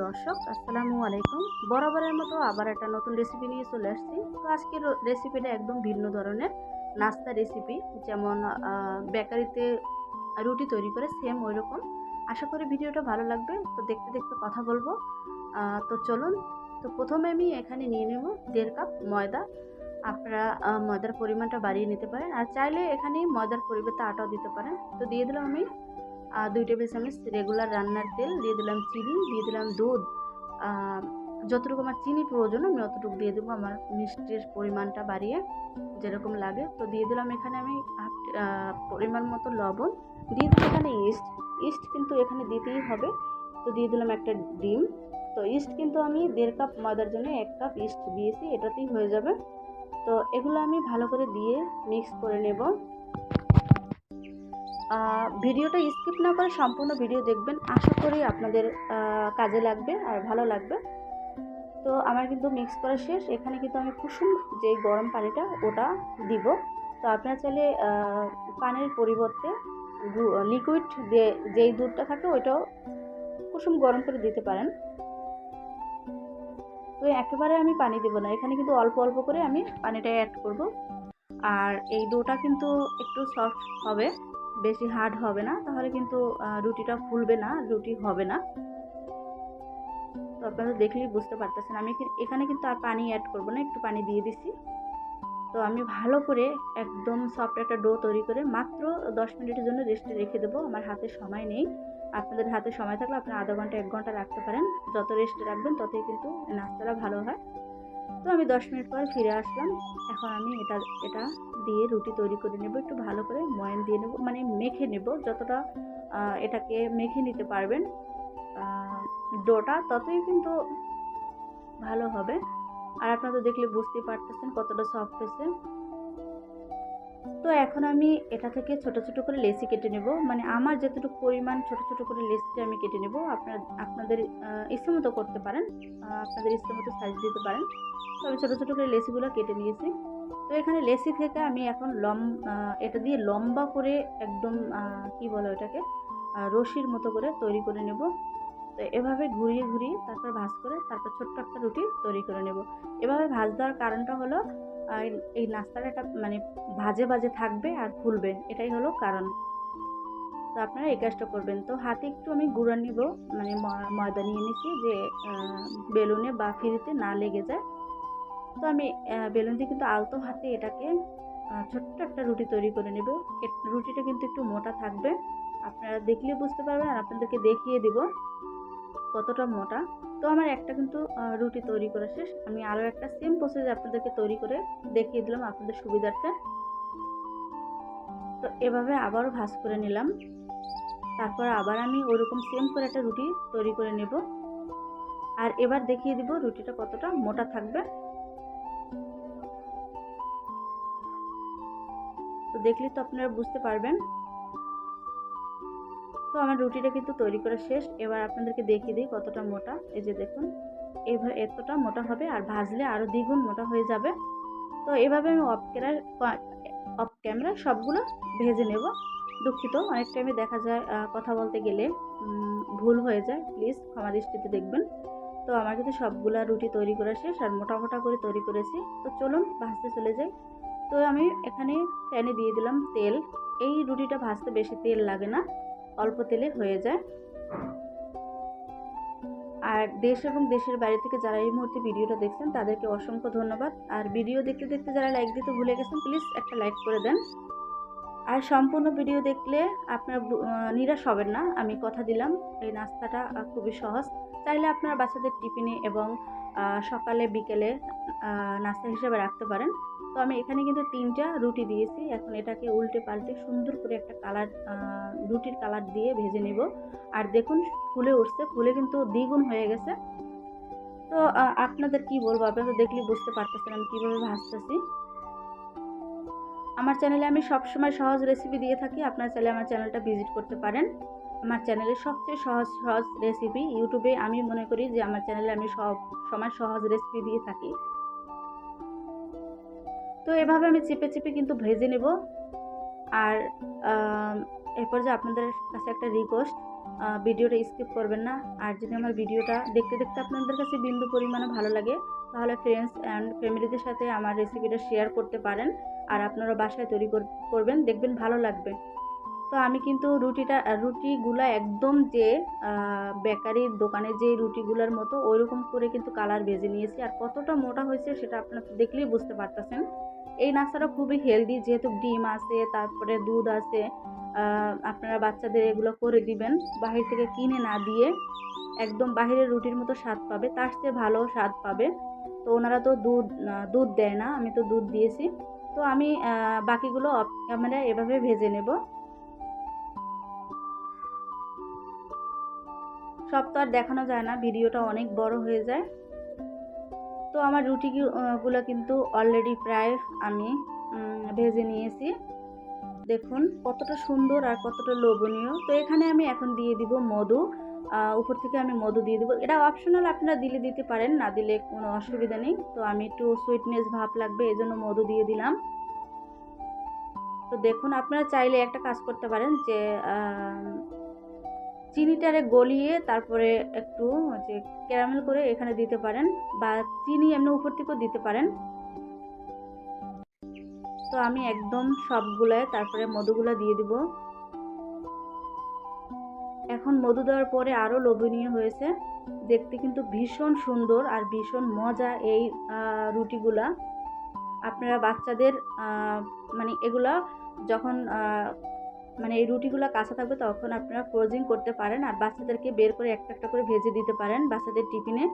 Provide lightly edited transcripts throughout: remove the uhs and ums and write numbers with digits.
দর্শক, আসসালামু আলাইকুম। বরাবরের মতো আবার একটা নতুন রেসিপি নিয়ে চলে আসছি। তো আজকের রেসিপিটা একদম ভিন্ন ধরনের নাস্তা রেসিপি, যেমন বেকারিতে রুটি তৈরি করে সেম ওই রকম। আশা করি ভিডিওটা ভালো লাগবে। তো দেখতে দেখতে কথা বলবো। তো চলুন। তো প্রথমে আমি এখানে নিয়ে নেব 1.5 কাপ ময়দা। আপনারা ময়দার পরিমাণটা বাড়িয়ে নিতে পারেন, আর চাইলে এখানে ময়দার পরিবর্তে আটাও দিতে পারেন। তো দিয়ে দিলাম আমি 2 টেবিল চামচ রেগুলার রান্নার তেল, দিয়ে দিলাম চিনি, দিয়ে দিলাম দুধ। যতটুকু আমার চিনি প্রয়োজন আমি অতটুকু দিয়ে দেবো, আমার মিষ্টির পরিমাণটা বাড়িয়ে যেরকম লাগে। তো দিয়ে দিলাম এখানে আমি পরিমাণ মতো লবণ, দিয়ে দিলাম এখানে ইস্ট। ইস্ট কিন্তু এখানে দিতেই হবে। তো দিয়ে দিলাম একটা ডিম। তো ইস্ট কিন্তু আমি 1.5 কাপ ময়দার জন্য 1 কাপ ইস্ট দিয়েছি, এটাতেই হয়ে যাবে। তো এগুলো আমি ভালো করে দিয়ে মিক্স করে নেব। ভিডিওটা স্কিপ না করে সম্পূর্ণ ভিডিও দেখবেন, আশা করি আপনাদের কাজে লাগবে আর ভালো লাগবে। তো আমার কিন্তু মিক্স করা শেষ। এখানে কিন্তু আমি কুসুম যে গরম পানিটা ওটা দিব। তো আপনারা চাইলে পানির পরিবর্তে লিকুইড দিয়ে যেই দুধটা থাকে ওইটাও কুসুম গরম করে দিতে পারেন। তো একেবারে আমি পানি দেবো না, এখানে কিন্তু অল্প অল্প করে আমি পানিটা অ্যাড করব। আর এই ডোটা কিন্তু একটু সফট হবে, বেশি হার্ড হবে না, তাহলে কিন্তু রুটিটা ফুলবে না, রুটি হবে না। তো আপনারা দেখলেই বুঝতে পারতেছেন আমি এখানে কিন্তু আর পানি অ্যাড করব না, একটু পানি দিয়ে দিছি। তো আমি ভালো করে একদম সফট একটা ডো তৈরি করে মাত্র 10 মিনিটের জন্য রেস্টে রেখে দেবো। আমার হাতে সময় নেই, আপনাদের হাতে সময় থাকলে আপনারা আধা ঘন্টা 1 ঘন্টা রাখতে পারেন। যত রেস্টে রাখবেন ততই কিন্তু নাস্তাটা ভালো হয়। তো আমি 10 মিনিট পর ফিরে আসলাম। এখন আমি এটা দিয়ে রুটি তৈরি করে নেব। একটু ভালো করে ময়ান দিয়ে নেব, মানে মেখে নেব। যতটা এটাকে মেখে নিতে পারবেন ডোটা, ততই কিন্তু ভালো হবে। আর আপনারা তো দেখলে বুঝতেই পারতেছেন কতটা সফট হয়েছে। তো এখন আমি এটা থেকে ছোট ছোট করে লেচি কেটে নেব, মানে আমার যতটুকু পরিমাণ ছোট ছোট করে লেচিটা আমি কেটে নেব। আপনাদের ইচ্ছে মতো করতে পারেন, আপনাদের ইচ্ছে মতো সাইজ দিতে পারেন। তো আমি ছোট ছোট করে লেচিগুলো কেটে নিয়েছি। তো এখানে লেচি থেকে আমি এখন এটা দিয়ে লম্বা করে একদম কি বলে ওটাকে, রশির মতো করে তৈরি করে নেব। তো এভাবে ঘুরিয়ে ঘুরিয়ে তারপর ভাঁজ করে তারপর ছোট্ট একটা রুটি তৈরি করে নেব। এভাবে ভাঁজ দেওয়ার কারণটা হলো এই নাস্তাটা একটা মানে ভাজে ভাজে থাকবে আর ফুলবে, এটাই হলো কারণ। তো আপনারা এই কাজটা করবেন। তো হাতে একটু আমি গুঁড়া নিব, মানে ময়দা নিয়ে নিচ্ছি, যে বেলুনে বা ফিরিতে না লেগে যায়। তো আমি বেলুন দিয়ে কিন্তু আলতো হাতে এটাকে ছোট্ট একটা রুটি তৈরি করে নেব। রুটিটা কিন্তু একটু মোটা থাকবে, আপনারা দেখলে বুঝতে পারবেন, আর আপনাদেরকে দেখিয়ে দিব কতটা মোটা। তো আমার একটা কিন্তু রুটি তৈরি করা শেষ। আমি আরও একটা সেম প্রসেস আপনাদেরকে তৈরি করে দেখিয়ে দিলাম আপনাদের সুবিধার্থে। তো এভাবে আবারও ভাঁজ করে নিলাম। তারপর আবার আমি ওরকম সেম করে একটা রুটি তৈরি করে নেব। আর এবার দেখিয়ে দিব রুটিটা কতটা মোটা থাকবে। তো দেখলে তো আপনারা বুঝতে পারবেন। তো আমার রুটিটা কিন্তু তৈরি করা শেষ। এবার আপনাদেরকে দেখিয়ে দিই কতটা মোটা। এই যে দেখুন, এইভাবে এতটা মোটা হবে, আর ভাজলে আরও দ্বিগুণ মোটা হয়ে যাবে। তো এভাবে আমি অফ ক্যামেরা সবগুলো ভেজে নেব। দুঃখিত, অনেক টাইমে দেখা যায় কথা বলতে গেলে ভুল হয়ে যায়, প্লিজ ক্ষমা দৃষ্টিতে দেখবেন। তো আমার কিন্তু সবগুলা রুটি তৈরি করা শেষ, আর মোটা মোটা করে তৈরি করেছি। তো চলুন ভাজতে চলে যাই। তো আমি এখানে প্যানে দিয়ে দিলাম তেল। এই রুটিটা ভাজতে বেশি তেল লাগে না, অল্প তেলে হয়ে যায়। আর দেশ এবং দেশের বাইরে থেকে যারা এই মুহূর্তে ভিডিওটা দেখছেন তাদেরকে অসংখ্য ধন্যবাদ। আর ভিডিও দেখতে দেখতে যারা লাইক দিতে ভুলে গেছেন, প্লিজ একটা লাইক করে দেন। আর সম্পূর্ণ ভিডিও দেখলে আপনারা নিরাশ হবেন না, আমি কথা দিলাম। এই নাস্তাটা খুবই সহজ, চাইলে আপনারা বাচ্চাদের টিফিনে এবং সকালে বিকেলে নাস্তা হিসেবে রাখতে পারেন। তো আমি এখানে কিন্তু 3টা রুটি দিয়েছি। এখন এটাকে উল্টে পাল্টে সুন্দর করে একটা কালার, রুটির কালার দিয়ে ভেজে নেব। আর দেখুন ফুলে উঠছে, ফুলে কিন্তু দ্বিগুণ হয়ে গেছে। তো আপনাদের কি বলবো, আপনারা দেখলেই বুঝতে পারতেছেন আমি কীভাবে ভাজতেছি। আমার চ্যানেলে আমি সবসময় সহজ রেসিপি দিয়ে থাকি, আপনারা চাইলে আমার চ্যানেলটা ভিজিট করতে পারেন। আমার চ্যানেলে সবচেয়ে সহজ সহজ রেসিপি ইউটিউবে, আমি মনে করি যে আমার চ্যানেলে আমি সব সময় সহজ রেসিপি দিয়ে থাকি। তো এভাবে আমি চেপে চেপে কিন্তু ভেজে নেব। আর এরপর যে আপনাদের কাছে একটা রিকোয়েস্ট, ভিডিওটা স্কিপ করবেন না। আর যদি আমার ভিডিওটা দেখতে দেখতে আপনাদের কাছে বিন্দু পরিমাণে ভালো লাগে, তাহলে ফ্রেন্ডস অ্যান্ড ফ্যামিলিদের সাথে আমার রেসিপিটা শেয়ার করতে পারেন। আর আপনারা বাসায় তৈরি করবেন, দেখবেন ভালো লাগবে। তো আমি কিন্তু রুটিগুলো একদম যে বেকারির দোকানে যে রুটিগুলোর মতো ওইরকম করে কিন্তু কালার ভেজে নিয়েছি। আর কতটা মোটা হয়েছে সেটা আপনারা দেখলেই বুঝতে পারতেছেন। এই নাস্তাটা খুবই হেলদি, যেহেতু ডিম আছে, তারপরে দুধ আছে। আপনারা বাচ্চাদের এগুলো করে দিবেন, বাহির থেকে কিনে না দিয়ে। একদম বাহিরের রুটির মতো স্বাদ পাবে, তার চেয়ে ভালো স্বাদ পাবে। তো ওনারা তো দুধ দেয় না, আমি তো দুধ দিয়েছি। তো আমি বাকিগুলো অফ ক্যামেরায় এভাবে ভেজে নেব। সব তো আর দেখানো যায় না, ভিডিওটা অনেক বড় হয়ে যায়। তো আমার রুটিগুলো কিন্তু অলরেডি প্রায় আমি ভেজে নিয়েছি। দেখুন কতটা সুন্দর আর কতটা লোভনীয়। তো এখানে আমি এখন দিয়ে দিব মধু। উপর থেকে আমি মধু দিয়ে দিব, এটা অপশনাল, আপনারা দিলে দিতে পারেন, না দিলে কোনো অসুবিধা নেই। তো আমি একটু সুইটনেস ভাব লাগবে এই জন্য মধু দিয়ে দিলাম। তো দেখুন আপনারা চাইলে একটা কাজ করতে পারেন যে চিনিটারে গলিয়ে তারপরে একটু যে ক্যারামেল করে এখানে দিতে পারেন, বা চিনি এমনি উপর থেকেও দিতে পারেন। তো আমি একদম সবগুলায় তারপরে মধুগুলা দিয়ে দিব। এখন মধু দেওয়ার পরে আরও লোভনীয় হয়েছে, দেখতে কিন্তু ভীষণ সুন্দর আর ভীষণ মজা এই রুটিগুলা। আপনারা বাচ্চাদের মানে এগুলা যখন মানে এই রুটিগুলো কাঁচা থাকবে তখন আপনারা ফ্রোজিং করতে পারেন, আর বাচ্চাদেরকে বের করে একটা একটা করে ভেজে দিতে পারেন বাচ্চাদের টিফিনে।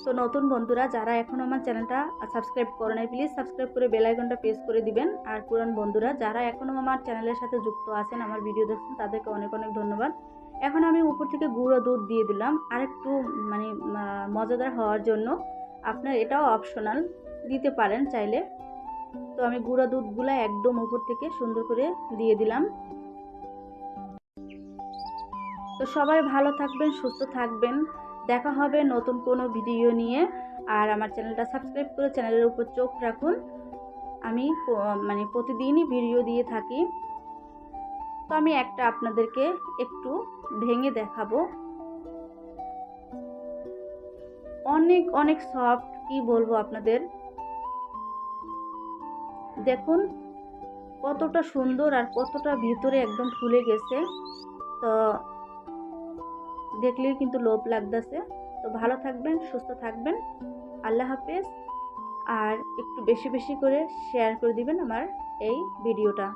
তো নতুন বন্ধুরা যারা এখনও আমার চ্যানেলটা সাবস্ক্রাইব করে নাই, প্লিজ সাবস্ক্রাইব করে বেল আইকনটা প্রেস করে দিবেন। আর পুরান বন্ধুরা যারা এখনও আমার চ্যানেলের সাথে যুক্ত আছেন, আমার ভিডিও দেখছেন, তাদেরকে অনেক অনেক ধন্যবাদ। এখন আমি উপর থেকে গুঁড়ো দুধ দিয়ে দিলাম আর একটু মানে মজাদার হওয়ার জন্য। আপনার এটাও অপশনাল, দিতে পারেন চাইলে। তো আমি গুঁড়ো দুধগুলো একদম উপর থেকে সুন্দর করে দিয়ে দিলাম। তো সবাই ভালো থাকবেন, সুস্থ থাকবেন, দেখা হবে নতুন কোনো ভিডিও নিয়ে। আর আমার চ্যানেলটা সাবস্ক্রাইব করে চ্যানেলের উপর চোখ রাখুন, আমি মানে প্রতিদিনই ভিডিও দিয়ে থাকি। তো আমি একটা আপনাদেরকে একটু ভেঙে দেখাবো, অনেক অনেক সফট, কি বলবো আপনাদের। দেখুন কতটা সুন্দর আর কতটা ভিতরে একদম ফুলে গেছে। তো দেখলেই কিন্তু লোভ লাগতেছে। তো ভালো থাকবেন, সুস্থ থাকবেন, আল্লাহ হাফেজ। আর একটু বেশি বেশি করে শেয়ার করে দিবেন আমার এই ভিডিওটা।